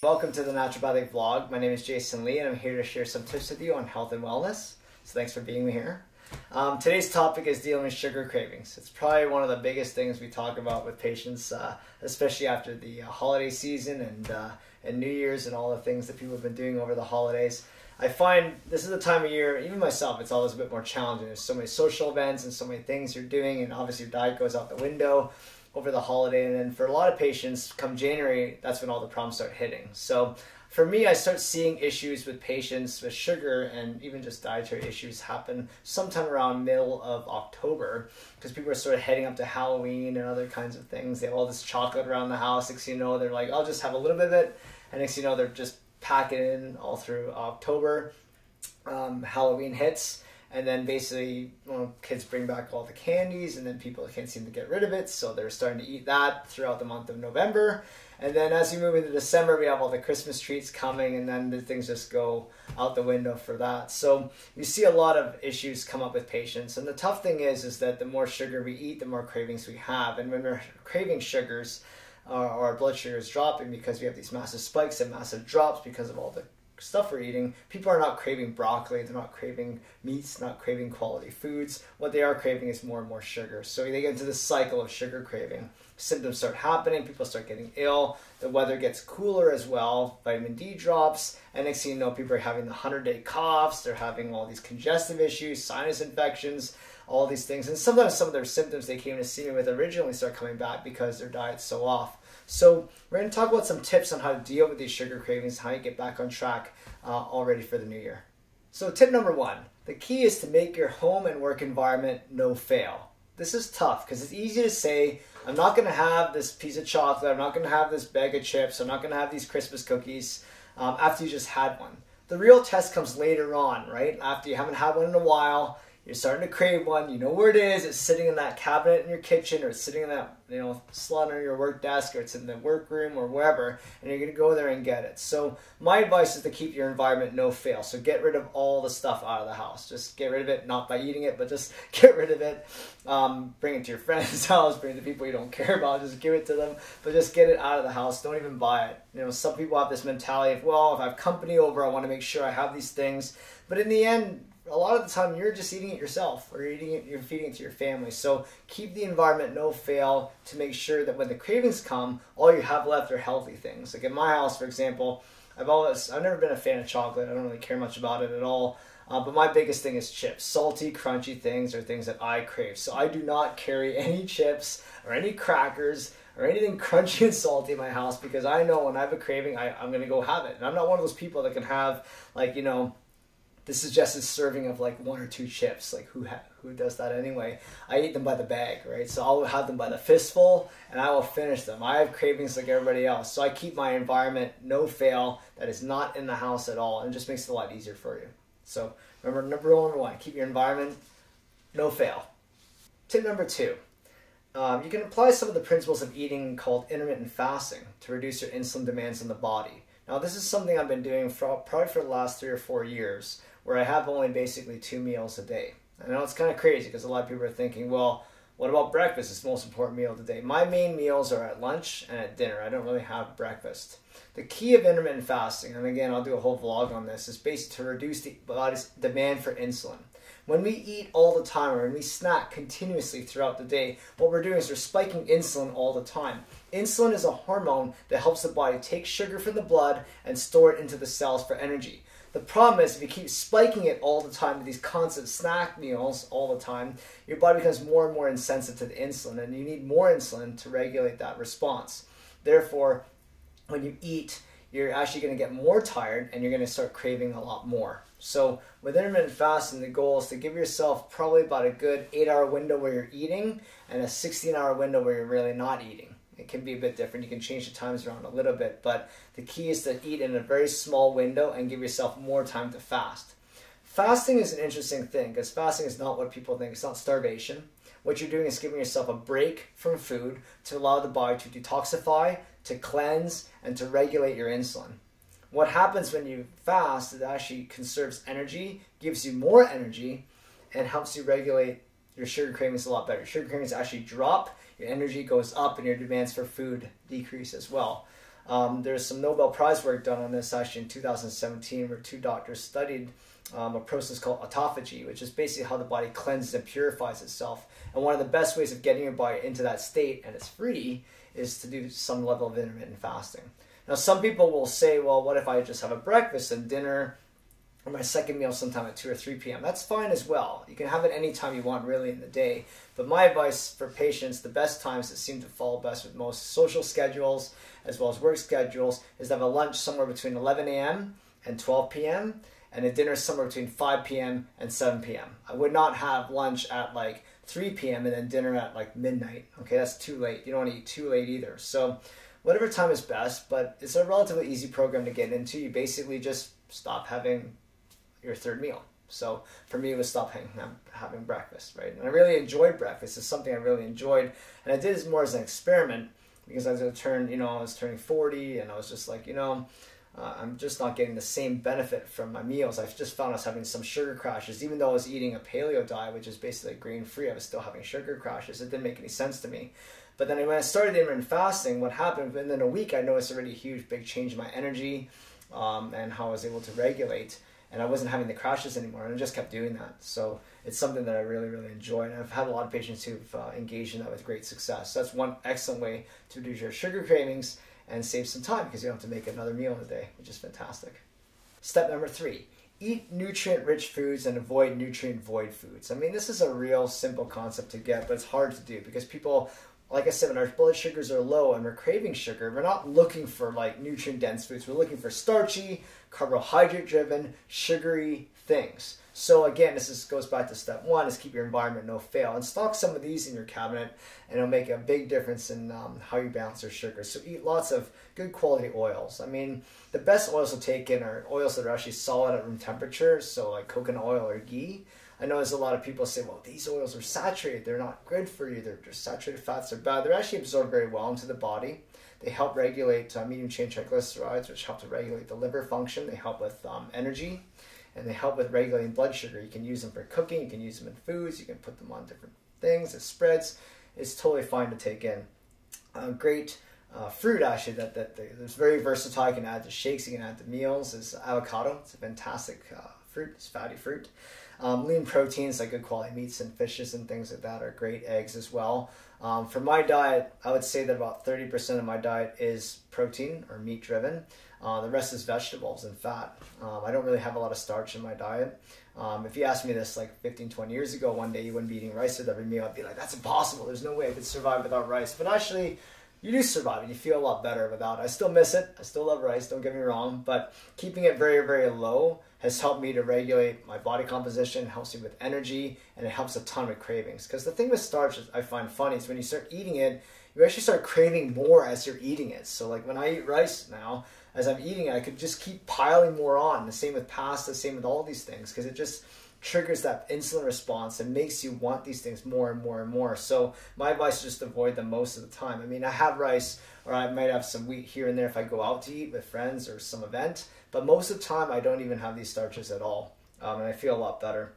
Welcome to the Naturopathic Vlog. My name is Jason Lee and I'm here to share some tips with you on health and wellness. So thanks for being here. Today's topic is dealing with sugar cravings. It's probably one of the biggest things we talk about with patients, especially after the holiday season and New Year's and all the things that people have been doing over the holidays. I find this is the time of year, even myself, it's always a bit more challenging. There's so many social events and so many things you're doing, and obviously your diet goes out the window over the holiday. And then for a lot of patients, come January, that's when all the problems start hitting. So for me, I start seeing issues with patients with sugar and even just dietary issues happen sometime around middle of October, because people are sort of heading up to Halloween and other kinds of things. They have all this chocolate around the house. Next thing you know, they're like, I'll just have a little bit of it. And next thing you know, they're just packing in all through October. Halloween hits. And then basically, kids bring back all the candies, and then people can't seem to get rid of it, so they're starting to eat that throughout the month of November. And then as you move into December, we have all the Christmas treats coming, and then the things just go out the window for that. So you see a lot of issues come up with patients, and the tough thing is that the more sugar we eat, the more cravings we have. And when we're craving sugars, our blood sugar is dropping because we have these massive spikes and massive drops because of all the stuff we're eating. People are not craving broccoli, they're not craving meats, not craving quality foods. What they are craving is more and more sugar. So they get into this cycle of sugar craving. Symptoms start happening, people start getting ill, the weather gets cooler as well, vitamin D drops, and next thing you know, people are having the 100-day coughs, they're having all these congestive issues, sinus infections, all these things. And sometimes some of their symptoms they came to see me with originally start coming back because their diet's so off. So we're going to talk about some tips on how to deal with these sugar cravings, how you get back on track all ready for the new year. So tip number one, the key is to make your home and work environment no fail. This is tough because it's easy to say, I'm not going to have this piece of chocolate, I'm not going to have this bag of chips, I'm not going to have these Christmas cookies after you just had one. The real test comes later on, right? After you haven't had one in a while, you're starting to crave one, you know where it is, it's sitting in that cabinet in your kitchen, or it's sitting in that slot on your work desk, or it's in the workroom or wherever, and you're going to go there and get it. So my advice is to keep your environment no fail. So get rid of all the stuff out of the house. Just get rid of it, not by eating it, but just get rid of it. Bring it to your friend's house, bring it to people you don't care about, just give it to them, but just get it out of the house. Don't even buy it. Some people have this mentality of, well, if I have company over, I want to make sure I have these things. But in the end, a lot of the time you're just eating it yourself, or you're feeding it to your family. So keep the environment no fail to make sure that when the cravings come, all you have left are healthy things. Like in my house, for example, I've never been a fan of chocolate. I don't really care much about it at all. But my biggest thing is chips. Salty, crunchy things are things that I crave. So I do not carry any chips or any crackers or anything crunchy and salty in my house, because I know when I have a craving, I'm going to go have it. And I'm not one of those people that can have, the suggested serving of like 1 or 2 chips. Like who does that anyway? I eat them by the bag, right? So I'll have them by the fistful and I will finish them. I have cravings like everybody else. So I keep my environment no fail, that is not in the house at all, and it just makes it a lot easier for you. So remember, number one, keep your environment no fail. Tip number 2, you can apply some of the principles of eating called intermittent fasting to reduce your insulin demands on the body. Now this is something I've been doing probably for the last 3 or 4 years, where I have only basically 2 meals a day. I know it's kind of crazy because a lot of people are thinking, well, what about breakfast? It's the most important meal of the day. My main meals are at lunch and at dinner. I don't really have breakfast. The key of intermittent fasting, and again, I'll do a whole vlog on this, is basically to reduce the body's demand for insulin. When we eat all the time, or when we snack continuously throughout the day, what we're doing is we're spiking insulin all the time. Insulin is a hormone that helps the body take sugar from the blood and store it into the cells for energy. The problem is if you keep spiking it all the time with these constant snack meals all the time, your body becomes more and more insensitive to the insulin, and you need more insulin to regulate that response. Therefore, when you eat, you're actually going to get more tired and you're going to start craving a lot more. So with intermittent fasting, the goal is to give yourself probably about a good 8-hour window where you're eating and a 16-hour window where you're really not eating. It can be a bit different. You can change the times around a little bit, but the key is to eat in a very small window and give yourself more time to fast. Fasting is an interesting thing because fasting is not what people think. It's not starvation. What you're doing is giving yourself a break from food to allow the body to detoxify, to cleanse, and to regulate your insulin. What happens when you fast, it actually conserves energy, gives you more energy, and helps you regulate your sugar cravings a lot better. Your sugar cravings actually drop, your energy goes up, and your demands for food decrease as well. There's some Nobel Prize work done on this actually in 2017 where two doctors studied a process called autophagy, which is basically how the body cleanses and purifies itself. And one of the best ways of getting your body into that state, and it's free, is to do some level of intermittent fasting. Now, some people will say, well, what if I just have a breakfast and dinner or my second meal sometime at 2 or 3 p.m.? That's fine as well. You can have it anytime you want really in the day. But my advice for patients, the best times that seem to fall best with most social schedules as well as work schedules, is to have a lunch somewhere between 11 a.m. and 12 p.m. and a dinner somewhere between 5 p.m. and 7 p.m. I would not have lunch at like 3 p.m. and then dinner at like midnight. Okay, that's too late. You don't want to eat too late either. So whatever time is best, but it's a relatively easy program to get into. You basically just stop having your third meal. So for me, it was stop having breakfast, right? And I really enjoyed breakfast. It's something I really enjoyed. And I did this more as an experiment because I was turning 40 and I was just like, I'm just not getting the same benefit from my meals. I've just found I was having some sugar crashes. Even though I was eating a paleo diet, which is basically grain-free, I was still having sugar crashes. It didn't make any sense to me. But then when I started intermittent fasting, what happened, within a week, I noticed already a huge, big change in my energy and how I was able to regulate. And I wasn't having the crashes anymore, and I just kept doing that. So it's something that I really, really enjoy. And I've had a lot of patients who've engaged in that with great success. So that's one excellent way to reduce your sugar cravings and save some time because you don't have to make another meal in a day, which is fantastic. Step number 3, eat nutrient-rich foods and avoid nutrient-void foods. I mean, this is a real simple concept to get, but it's hard to do because people, like I said, when our blood sugars are low and we're craving sugar, we're not looking for like nutrient-dense foods. We're looking for starchy, carbohydrate-driven, sugary things. So again, goes back to step 1, is keep your environment no fail. And stock some of these in your cabinet, and it'll make a big difference in how you balance your sugar. So eat lots of good quality oils. I mean, the best oils to take in are oils that are actually solid at room temperature, so like coconut oil or ghee. I know there's a lot of people say, well, these oils are saturated. They're not good for you. They're just saturated fats are bad. They're actually absorbed very well into the body. They help regulate medium chain triglycerides, which help to regulate the liver function. They help with energy, and they help with regulating blood sugar. You can use them for cooking. You can use them in foods. You can put them on different things as spreads. It's totally fine to take in. Great fruit, actually, that's very versatile. You can add to shakes. You can add to meals. Is avocado. It's a fantastic fruit. It's fatty fruit. Lean proteins like good quality meats and fishes and things like that are great. Eggs as well. For my diet, I would say that about 30% of my diet is protein or meat driven. The rest is vegetables and fat. I don't really have a lot of starch in my diet. If you asked me this like 15, 20 years ago, one day you wouldn't be eating rice with every meal, I'd be like, that's impossible. There's no way I could survive without rice. But actually, you do survive and you feel a lot better without it. I still miss it. I still love rice, don't get me wrong. But keeping it very, very low has helped me to regulate my body composition, helps me with energy, and it helps a ton with cravings. Because the thing with starch I find funny is when you start eating it, you actually start craving more as you're eating it. So like when I eat rice now, as I'm eating it, I could just keep piling more on. The same with pasta, same with all these things, because it just triggers that insulin response and makes you want these things more and more and more. So my advice is just avoid them most of the time. I mean, I have rice or I might have some wheat here and there if I go out to eat with friends or some event, but most of the time I don't even have these starches at all, and I feel a lot better.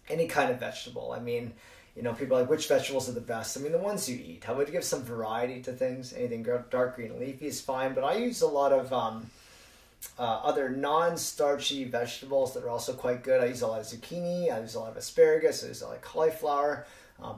Any kind of vegetable. I mean, people are like, which vegetables are the best? I mean, the ones you eat. I would give some variety to things. Anything dark green leafy is fine, but I use a lot of other non-starchy vegetables that are also quite good. I use a lot of zucchini, I use a lot of asparagus, I use a lot of cauliflower,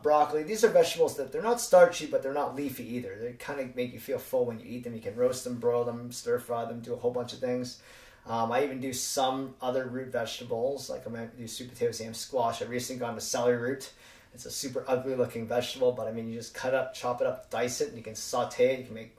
broccoli. These are vegetables that they're not starchy, but they're not leafy either. They kind of make you feel full when you eat them. You can roast them, broil them, stir fry them, do a whole bunch of things. I even do some other root vegetables, like I'm going to do sweet potatoes, yam, squash. I've recently gone to celery root. It's a super ugly looking vegetable, but I mean, you just cut up, chop it up, dice it, and you can saute it. You can make,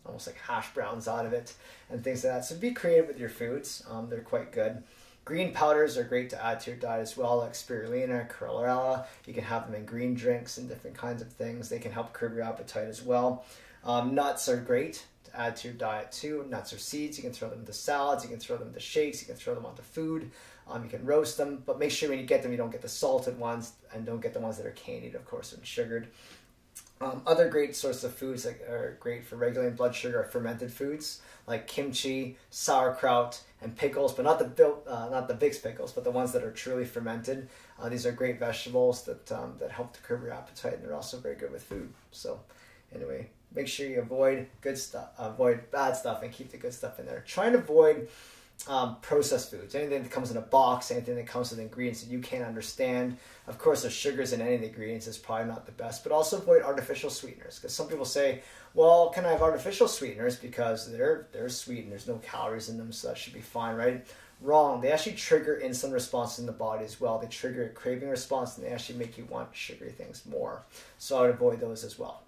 almost like hash browns out of it and things like that. So be creative with your foods. They're quite good. Green powders are great to add to your diet as well, like spirulina, chlorella. You can have them in green drinks and different kinds of things. They can help curb your appetite as well. Nuts are great to add to your diet too. Nuts or seeds, you can throw them into salads, you can throw them into shakes, you can throw them onto food. You can roast them, but make sure when you get them, you don't get the salted ones and don't get the ones that are candied, of course, and sugared. Other great sources of foods that are great for regulating blood sugar are fermented foods like kimchi, sauerkraut, and pickles, but not the Vicks pickles, but the ones that are truly fermented. These are great vegetables that help to curb your appetite, and they're also very good with food. So Anyway, make sure you avoid bad stuff and keep the good stuff in there. Try and avoid processed foods, anything that comes in a box, anything that comes with ingredients that you can't understand. Of course, the sugars in any of the ingredients is probably not the best, but also avoid artificial sweeteners, because some people say, well, can I have artificial sweeteners because they're sweet and there's no calories in them, so that should be fine, right? Wrong. They actually trigger insulin response in the body as well. They trigger a craving response, and they actually make you want sugary things more. So I would avoid those as well.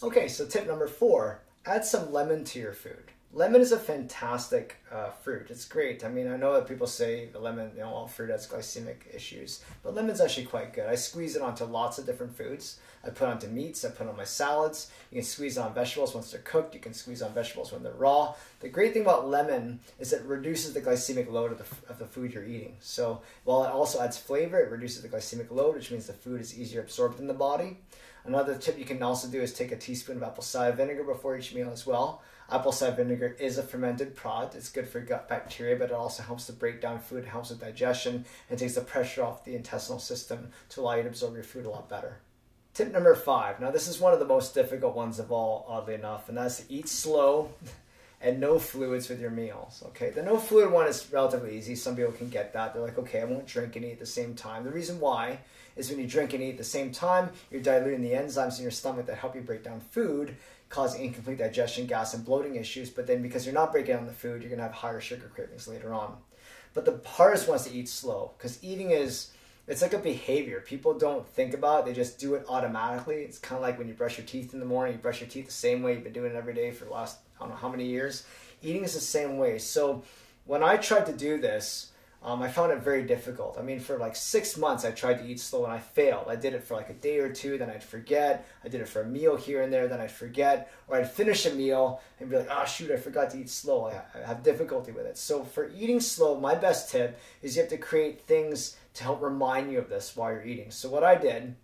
Okay, so tip number 4, add some lemon to your food. Lemon is a fantastic fruit. It's great. I mean, I know that people say the lemon, all fruit has glycemic issues, but lemon's actually quite good. I squeeze it onto lots of different foods. I put it onto meats. I put it on my salads. You can squeeze it on vegetables once they're cooked. You can squeeze on vegetables when they're raw. The great thing about lemon is it reduces the glycemic load of the food you're eating. So while it also adds flavor, it reduces the glycemic load, which means the food is easier absorbed in the body. Another tip you can also do is take a teaspoon of apple cider vinegar before each meal as well. Apple cider vinegar is a fermented product. It's good for gut bacteria, but it also helps to break down food, it helps with digestion, and takes the pressure off the intestinal system to allow you to absorb your food a lot better. Tip number 5. Now, this is one of the most difficult ones of all, oddly enough, and that's to eat slow and no fluids with your meals. Okay, the no fluid one is relatively easy. Some people can get that. They're like, okay, I won't drink and eat at the same time. The reason why is when you drink and eat at the same time, you're diluting the enzymes in your stomach that help you break down food, causing incomplete digestion, gas, and bloating issues. But then because you're not breaking down the food, you're going to have higher sugar cravings later on. But the hardest one is to eat slow, because eating it's like a behavior. People don't think about it. They just do it automatically. It's kind of like when you brush your teeth in the morning. You brush your teeth the same way. You've been doing it every day for the last, I don't know how many years. Eating is the same way. So when I tried to do this, I found it very difficult. I mean, for like 6 months, I tried to eat slow and I failed. I did it for like a day or two, then I'd forget. I did it for a meal here and there, then I'd forget. Or I'd finish a meal and be like, oh shoot, I forgot to eat slow. I have difficulty with it. So for eating slow, my best tip is you have to create things to help remind you of this while you're eating. So what I did,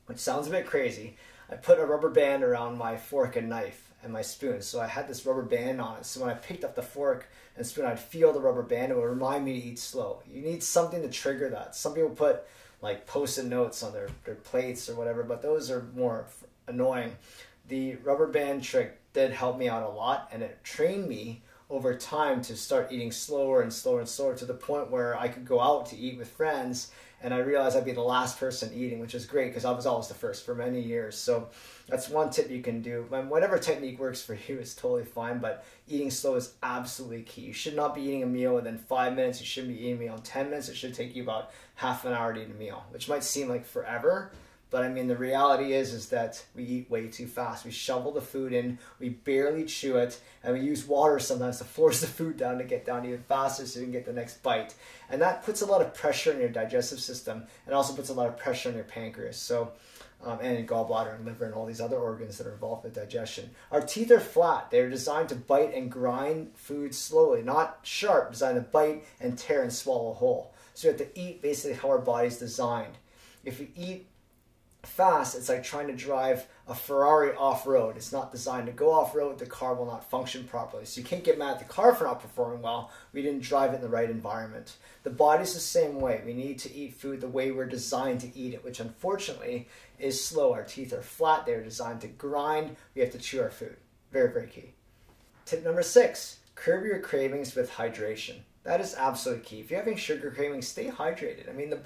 which sounds a bit crazy, I put a rubber band around my fork and knife and my spoon. So I had this rubber band on it. So when I picked up the fork and spoon, I'd feel the rubber band. It would remind me to eat slow. You need something to trigger that. Some people put like post-it notes on their plates or whatever, but those are more annoying. The rubber band trick did help me out a lot, and it trained me over time to start eating slower and slower and slower, to the point where I could go out to eat with friends and I realized I'd be the last person eating, which is great because I was always the first for many years. So that's one tip you can do. Whatever technique works for you is totally fine, but eating slow is absolutely key. You should not be eating a meal within 5 minutes. You shouldn't be eating a meal in 10 minutes. It should take you about half an hour to eat a meal, which might seem like forever. But I mean, the reality is that we eat way too fast. We shovel the food in, we barely chew it, and we use water sometimes to force the food down to get down even faster so you can get the next bite. And that puts a lot of pressure on your digestive system, and also puts a lot of pressure on your pancreas. So, and your gallbladder and liver and all these other organs that are involved with digestion. Our teeth are flat. They're designed to bite and grind food slowly, not sharp, designed to bite and tear and swallow whole. So you have to eat basically how our body's designed. If we eat fast, it's like trying to drive a Ferrari off-road. It's not designed to go off-road. The car will not function properly. So you can't get mad at the car for not performing well. We didn't drive it in the right environment. The body's the same way. We need to eat food the way we're designed to eat it, which unfortunately is slow. Our teeth are flat. They're designed to grind. We have to chew our food. Very, very key. Tip number 6, curb your cravings with hydration. That is absolutely key. If you're having sugar cravings, stay hydrated. I mean, the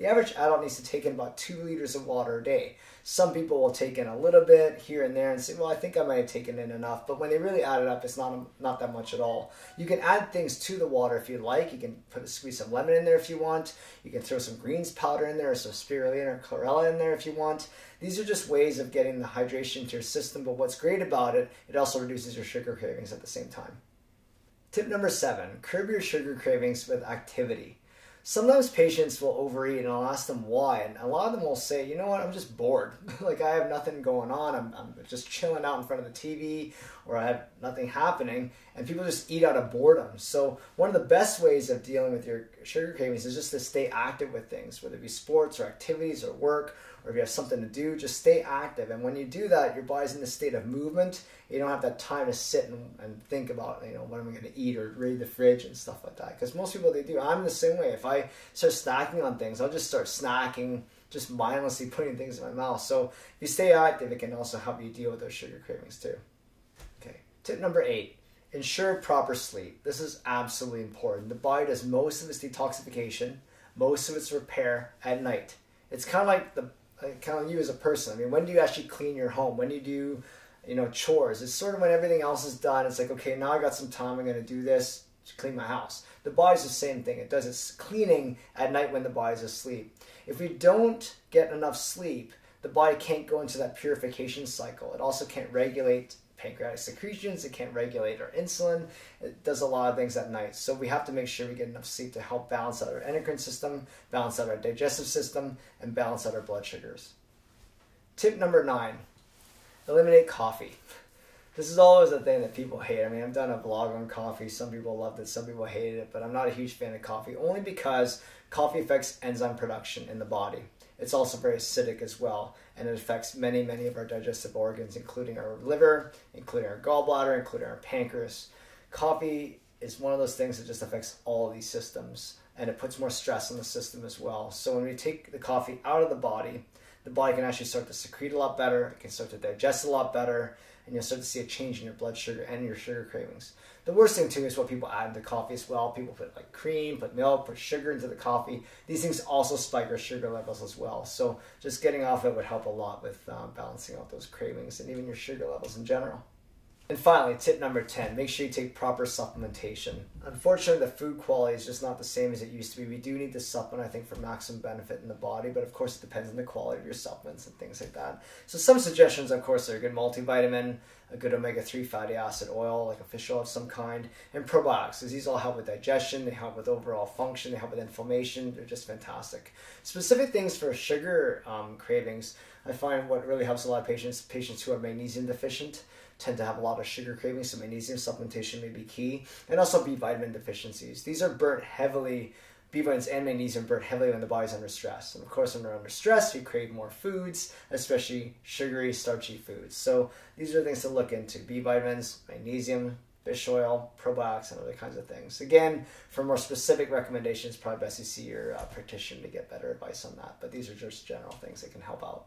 average adult needs to take in about 2 liters of water a day. Some people will take in a little bit here and there and say, well, I think I might have taken in enough. But when they really add it up, it's not that much at all. You can add things to the water if you like. You can squeeze some lemon in there if you want. You can throw some greens powder in there, or some spirulina or chlorella in there if you want. These are just ways of getting the hydration to your system. But what's great about it, it also reduces your sugar cravings at the same time. Tip number 7, curb your sugar cravings with activity. Sometimes patients will overeat and I'll ask them why, and a lot of them will say, you know what, I'm just bored. Like I have nothing going on, I'm just chilling out in front of the TV, or I have nothing happening, and people just eat out of boredom. So one of the best ways of dealing with your sugar cravings is just to stay active with things, whether it be sports or activities or work, or if you have something to do, just stay active. And when you do that, your body's in the state of movement. You don't have that time to sit and think about, what am I going to eat, or raid the fridge and stuff like that. Because most people, they do. I'm the same way. If I start snacking on things, I'll just start snacking just mindlessly putting things in my mouth. So if you stay active, it can also help you deal with those sugar cravings too. Okay, tip number 8, ensure proper sleep. This is absolutely important. The body does most of its detoxification, most of its repair at night. It's kind of like you as a person. I mean, when do you actually clean your home? When do you do, chores? It's sort of when everything else is done. It's like, okay, now I got some time. I'm going to do this to clean my house. The body's the same thing. It does its cleaning at night when the body's asleep. If we don't get enough sleep, the body can't go into that purification cycle. It also can't regulate pancreatic secretions. It can't regulate our insulin. It does a lot of things at night. So we have to make sure we get enough sleep to help balance out our endocrine system, balance out our digestive system, and balance out our blood sugars. Tip number 9, eliminate coffee. This is always a thing that people hate. I mean, I've done a vlog on coffee. Some people loved it, some people hated it, but I'm not a huge fan of coffee, only because coffee affects enzyme production in the body. It's also very acidic as well, and it affects many of our digestive organs, including our liver, including our gallbladder, including our pancreas. Coffee is one of those things that just affects all of these systems, and it puts more stress on the system as well. So when we take the coffee out of the body can actually start to secrete a lot better, it can start to digest a lot better, and you'll start to see a change in your blood sugar and your sugar cravings. The worst thing too is what people add into coffee as well. People put like cream, put milk, put sugar into the coffee. These things also spike our sugar levels as well. So just getting off it would help a lot with balancing out those cravings and even your sugar levels in general. And finally, tip number 10, make sure you take proper supplementation. Unfortunately, the food quality is just not the same as it used to be. We do need to supplement, I think, for maximum benefit in the body, but of course it depends on the quality of your supplements and things like that. So some suggestions, of course, are a good multivitamin, a good omega-3 fatty acid oil, like a fish oil of some kind, and probiotics, because these all help with digestion, they help with overall function, they help with inflammation, they're just fantastic. Specific things for sugar cravings, I find what really helps a lot of patients who are magnesium deficient, tend to have a lot of sugar cravings, so magnesium supplementation may be key, and also B vitamin deficiencies. These are burnt heavily, B vitamins and magnesium burnt heavily when the body's under stress. And of course, when we're under stress, we crave more foods, especially sugary, starchy foods. So these are things to look into: B vitamins, magnesium, fish oil, probiotics, and other kinds of things. Again, for more specific recommendations, probably best to see your practitioner to get better advice on that. But these are just general things that can help out.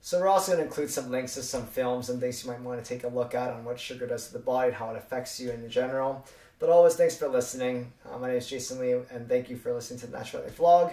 So we're also going to include some links to some films and things you might want to take a look at on what sugar does to the body and how it affects you in general. But always, thanks for listening. My name is Jason Lee, and thank you for listening to the Natural Life Vlog.